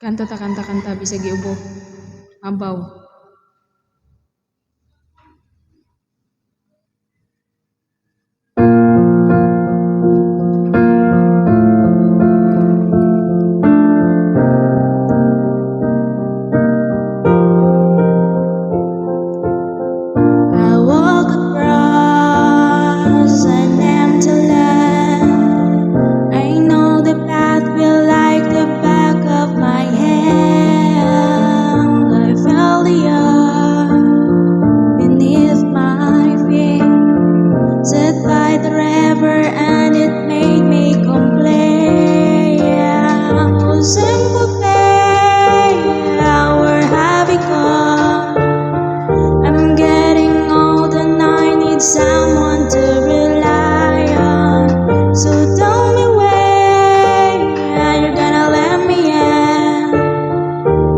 Kanta ta kanta bisa giubo. Abaw. I walk across an empty land. I know the path will like the back of my hand. I felt the earth beneath my feet, set by the river, and it made me complain. Oh, simple day, our happy gone. I'm getting old and I need someone to rely on. So tell me when you're gonna let me in.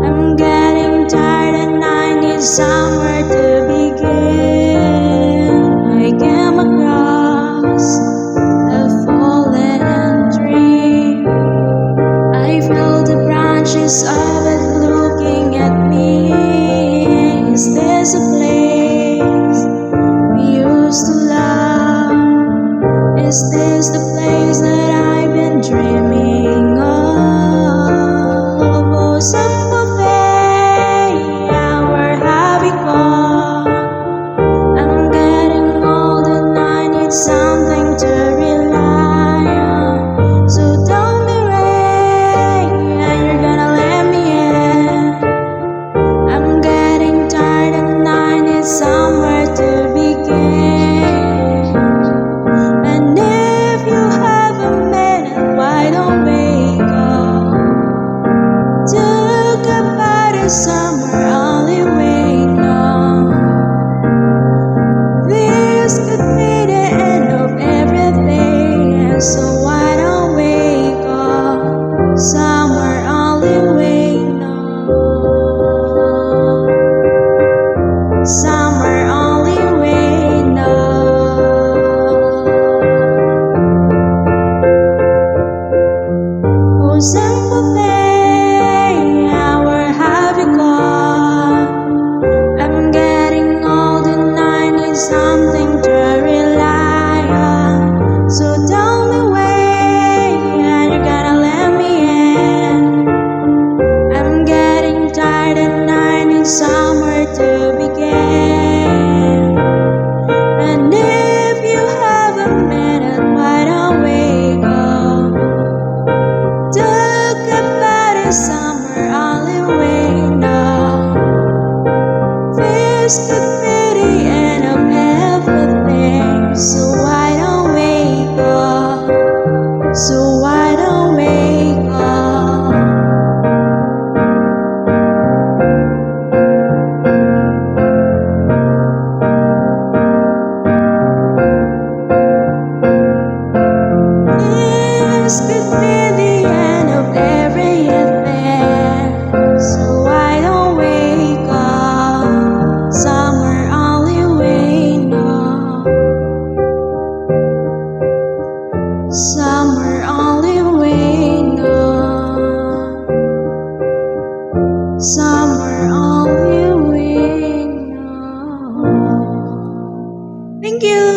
I'm getting tired and I need somewhere to begin. I came across a fallen tree. I felt the branches of it looking at me. Is this a place we used to love? Is this the place that I've been dreaming of? Oh, simple day, where have you gone? I'm getting old and I need something to rely on. So tell me when you're gonna let me in. I'm getting tired and I need somewhere to begin. And if you have a minute, why don't we go to a party somewhere only we know? This could be the end of everything, so why don't we go somewhere only we know? Somewhere only we know. Oh, simple thing, where have you gone? I'm getting old and I need something to rely on. So tell me when you're gonna let me in. I'm getting tired and I need somewhere to begin. And if you have a minute, why don't we go to a party somewhere only we know? This could be the end of everything, so why don't we go? So why don't we go? This could be the end of everything, so why don't we go somewhere only we know? Somewhere only we know. Somewhere only we know. Thank you.